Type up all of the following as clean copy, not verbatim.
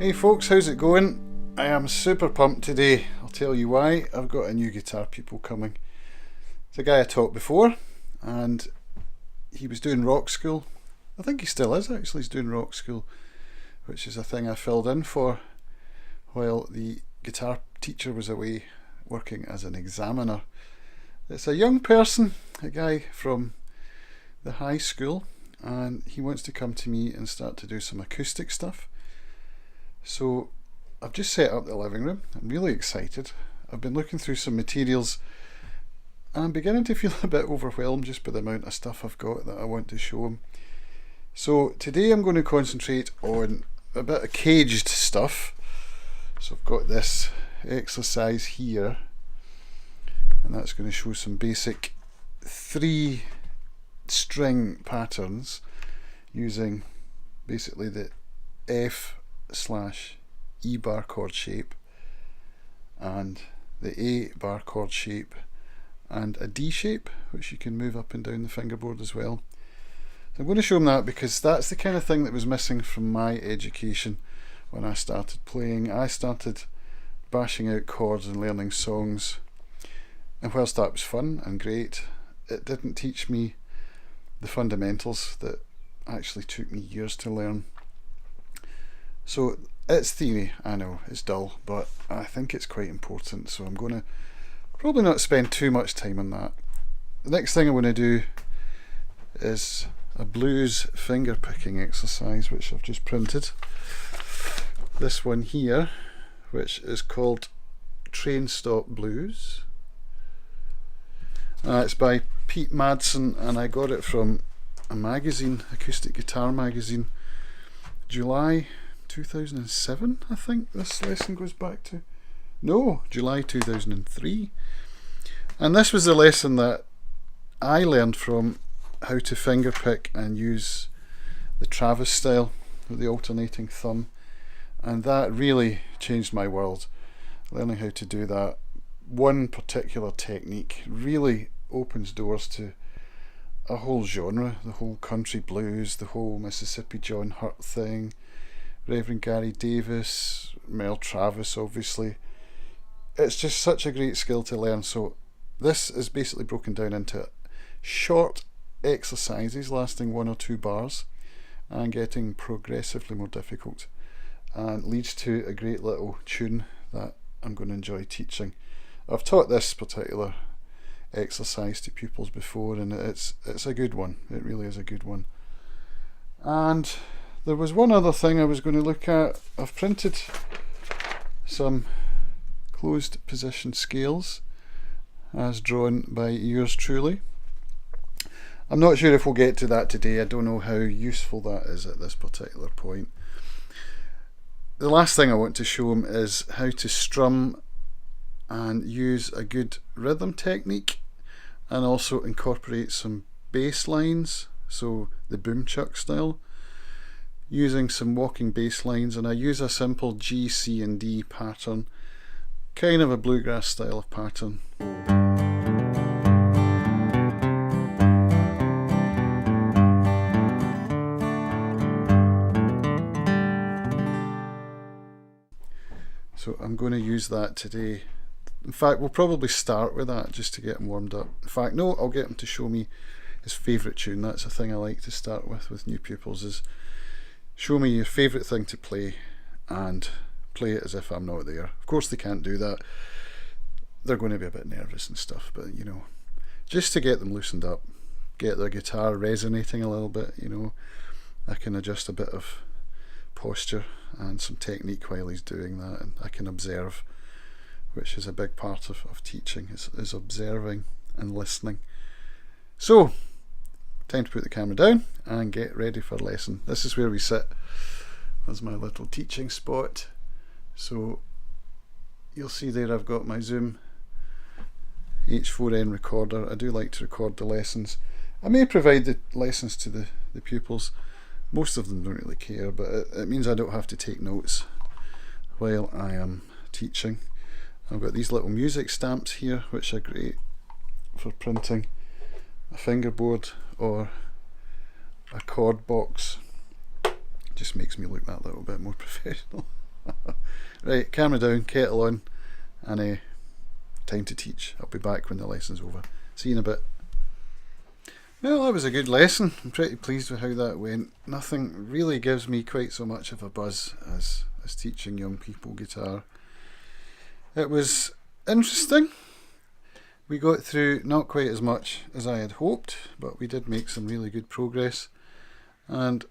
Hey folks, how's it going? I am super pumped today. I'll tell you why. I've got a new guitar pupil coming. It's a guy I taught before, and he was doing rock school. I think he still is actually. He's doing rock school, which is a thing I filled in for while the guitar teacher was away working as an examiner. It's a young person, a guy from the high school, and he wants to come to me and start to do some acoustic stuff. So I've just set up the living room. I'm really excited. I've been looking through some materials and I'm beginning to feel a bit overwhelmed just by the amount of stuff I've got that I want to show him. So today I'm going to concentrate on a bit of caged stuff. So I've got this exercise here, and that's going to show some basic 3-string patterns using basically the F/E bar chord shape and the A bar chord shape and a D shape, which you can move up and down the fingerboard as well. So I'm going to show him that because that's the kind of thing that was missing from my education when I started playing. I started bashing out chords and learning songs, and whilst that was fun and great, it didn't teach me the fundamentals that actually took me years to learn. So it's theory, I know, it's dull, but I think it's quite important, so I'm going to probably not spend too much time on that. The next thing I want to do is a blues finger picking exercise, which I've just printed. This one here, which is called Train Stop Blues. It's by Pete Madsen, and I got it from a magazine, Acoustic Guitar magazine, July 2007, I think this lesson goes back to. No, July 2003. And this was the lesson that I learned from how to fingerpick and use the Travis style with the alternating thumb. And that really changed my world. Learning how to do that one particular technique really opens doors to a whole genre, the whole country blues, the whole Mississippi John Hurt thing, Reverend Gary Davis, Mel Travis obviously. It's just such a great skill to learn. So this is basically broken down into short exercises lasting 1 or 2 bars and getting progressively more difficult, and leads to a great little tune that I'm going to enjoy teaching. I've taught this particular exercise to pupils before, and it's a good one. It really is a good one. And there was one other thing I was going to look at. I've printed some closed position scales as drawn by yours truly. I'm not sure if we'll get to that today. I don't know how useful that is at this particular point. The last thing I want to show him is how to strum and use a good rhythm technique, and also incorporate some bass lines, so the boom chuck style, using some walking bass lines. And I use a simple G, C and D pattern, kind of a bluegrass style of pattern. So I'm going to use that today. In fact, we'll probably start with that just to get him warmed up. In fact, no, I'll get him to show me his favourite tune. That's a thing I like to start with new pupils, is show me your favourite thing to play and play it as if I'm not there. Of course they can't do that. They're going to be a bit nervous and stuff, but you know, just to get them loosened up, get their guitar resonating a little bit, you know, I can adjust a bit of posture and some technique while he's doing that, and I can observe, which is a big part of teaching, is observing and listening. So, time to put the camera down and get ready for lesson. This is where we sit. That's my little teaching spot. So you'll see there I've got my Zoom H4n recorder. I do like to record the lessons. I may provide the lessons to the pupils. Most of them don't really care, but it means I don't have to take notes while I am teaching. I've got these little music stamps here, which are great for printing a fingerboard or a chord box. Just makes me look that little bit more professional. Right, camera down, kettle on, and time to teach. I'll be back when the lesson's over. See you in a bit. Well, that was a good lesson. I'm pretty pleased with how that went. Nothing really gives me quite so much of a buzz as teaching young people guitar. It was interesting. We got through not quite as much as I had hoped, but we did make some really good progress. And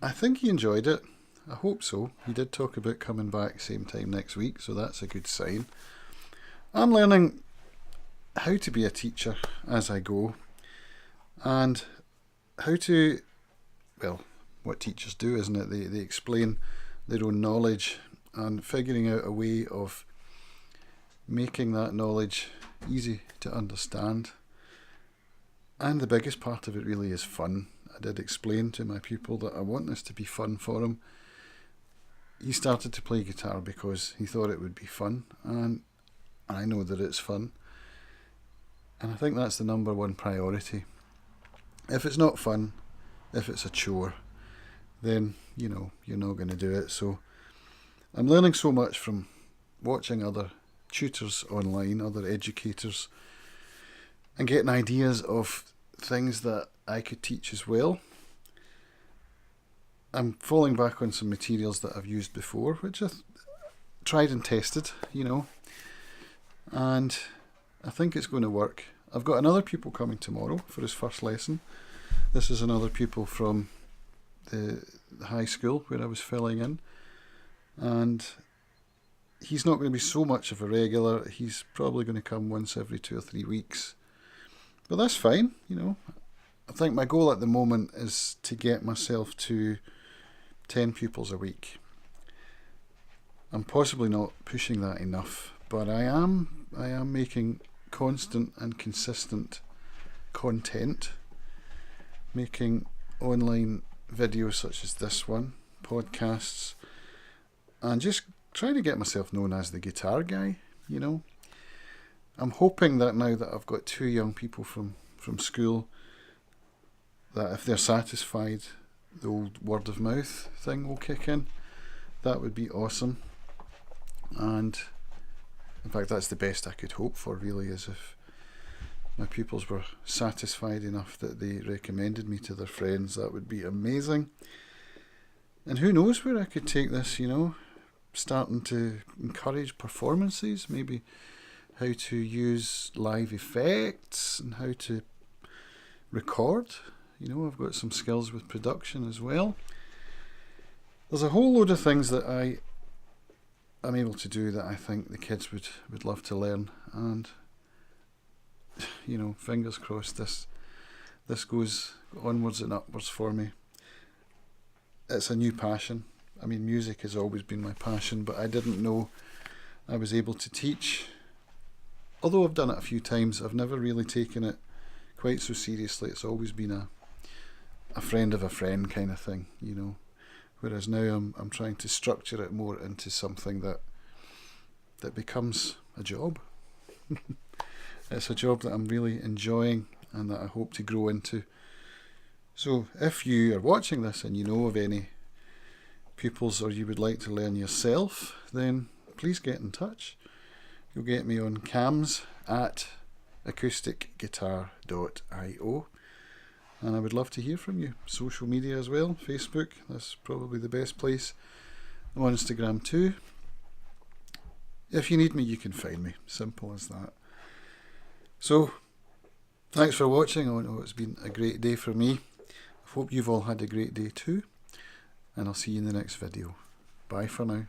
I think he enjoyed it. I hope so. He did talk about coming back same time next week, so that's a good sign. I'm learning how to be a teacher as I go, and how to, well, what teachers do, isn't it? They explain their own knowledge and figuring out a way of making that knowledge easy to understand. And the biggest part of it really is fun. I did explain to my pupil that I want this to be fun for him. He started to play guitar because he thought it would be fun, and I know that it's fun. And I think that's the number one priority. If it's not fun, if it's a chore, then, you know, you're not going to do it. So I'm learning so much from watching other tutors online, other educators, and getting ideas of things that I could teach as well. I'm falling back on some materials that I've used before, which I've tried and tested, you know, and I think it's going to work. I've got another pupil coming tomorrow for his first lesson. This is another pupil from the high school where I was filling in, and he's not going to be so much of a regular. He's probably going to come once every 2 or 3 weeks, but that's fine, you know. I think my goal at the moment is to get myself to 10 pupils a week. I'm possibly not pushing that enough, but I am making constant and consistent content, making online videos such as this one, podcasts, and just trying to get myself known as the guitar guy, you know. I'm hoping that now that I've got 2 young people from school, that if they're satisfied, the old word of mouth thing will kick in. That would be awesome. And in fact, that's the best I could hope for, really, is if my pupils were satisfied enough that they recommended me to their friends. That would be amazing. And who knows where I could take this, you know, starting to encourage performances, maybe how to use live effects and how to record. You know, I've got some skills with production as well. There's a whole load of things that I'm able to do that I think the kids would love to learn, and you know, fingers crossed this goes onwards and upwards for me. It's a new passion. I mean, music has always been my passion, but I didn't know I was able to teach. Although I've done it a few times, I've never really taken it quite so seriously. It's always been a friend of a friend kind of thing, you know. Whereas now I'm trying to structure it more into something that becomes a job. It's a job that I'm really enjoying and that I hope to grow into. So if you are watching this and you know of any pupils or you would like to learn yourself, then please get in touch. You'll get me on cams at acousticguitar.io, and I would love to hear from you. Social media as well, Facebook, that's probably the best place. I'm on Instagram too. If you need me, you can find me. Simple as that. So, thanks for watching. I know it's been a great day for me. I hope you've all had a great day too, and I'll see you in the next video. Bye for now.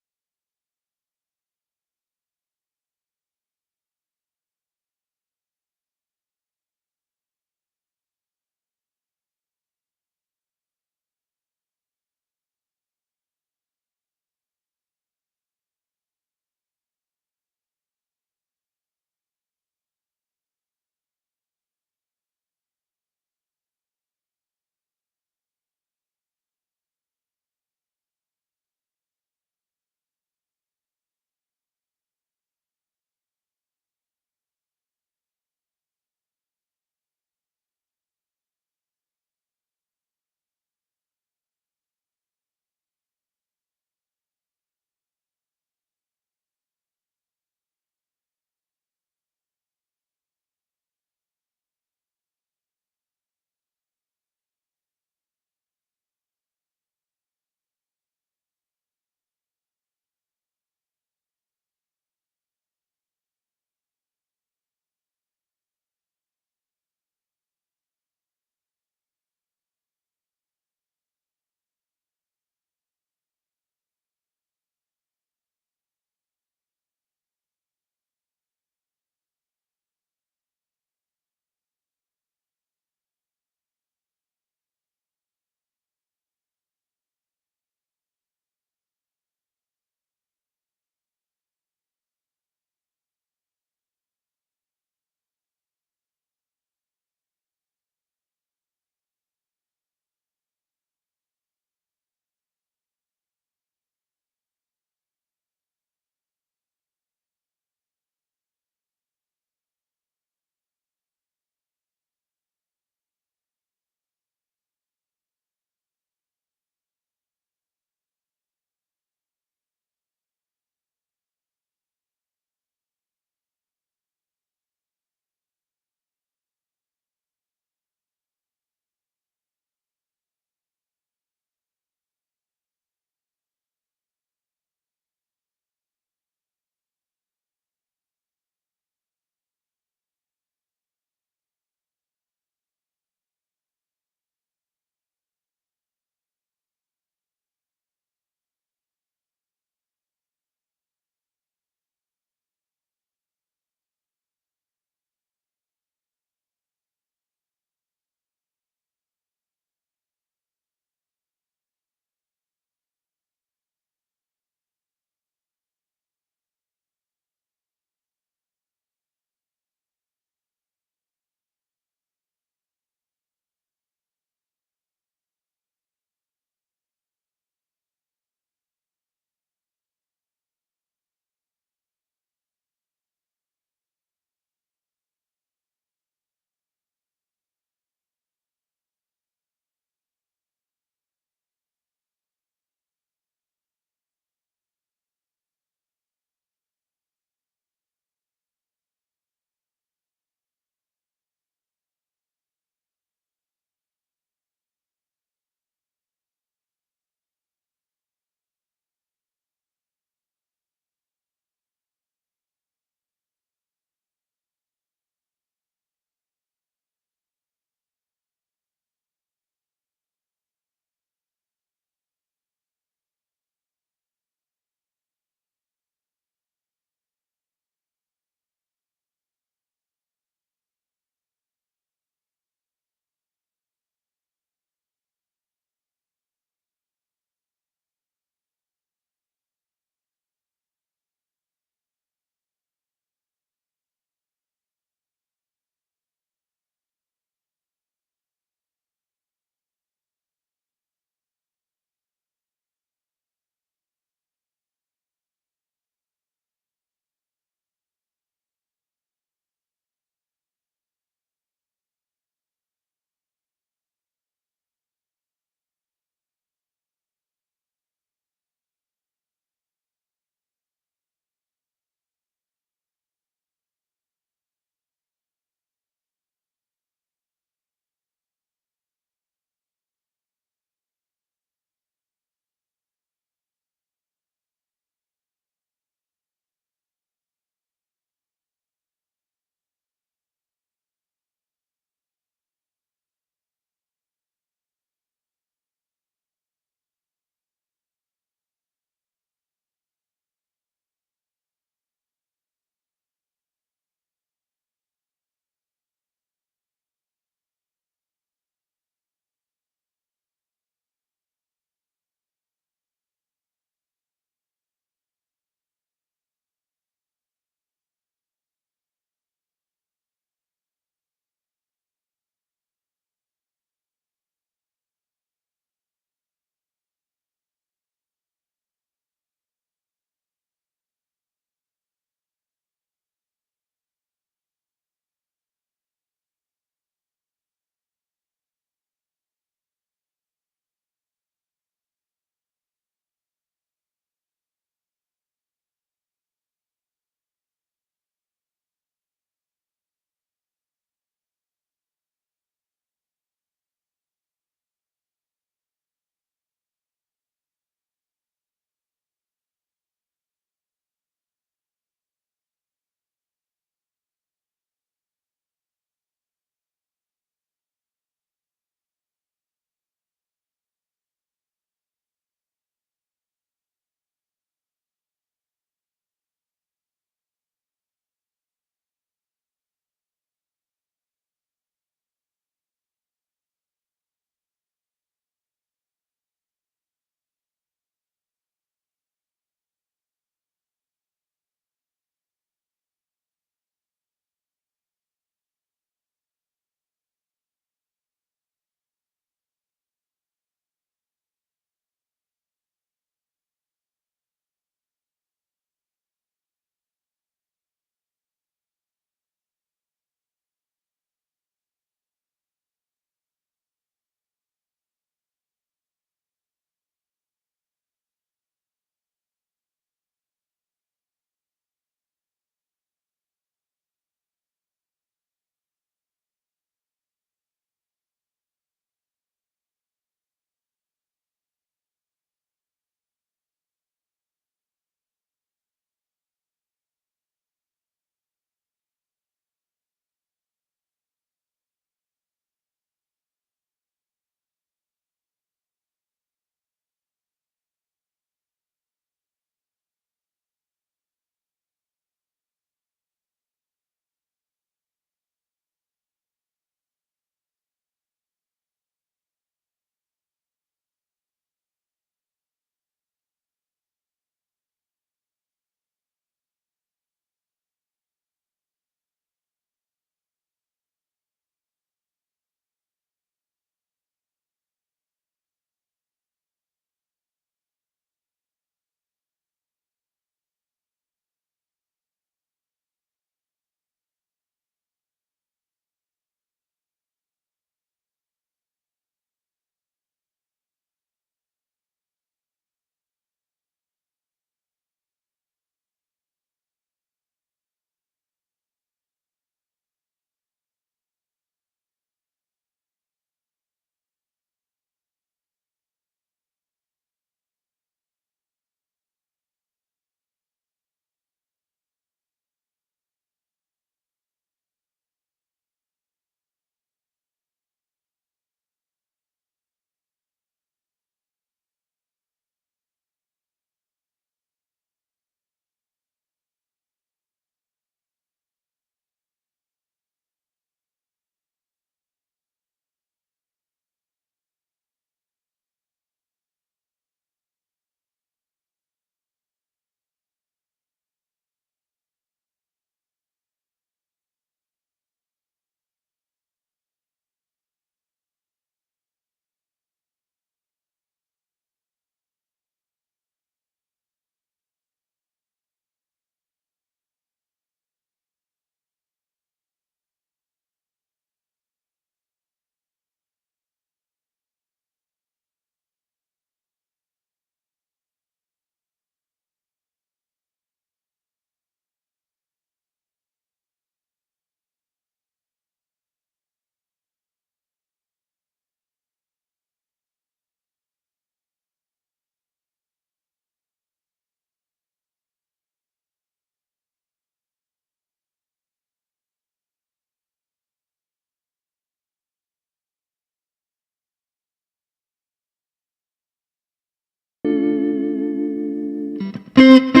Thank you.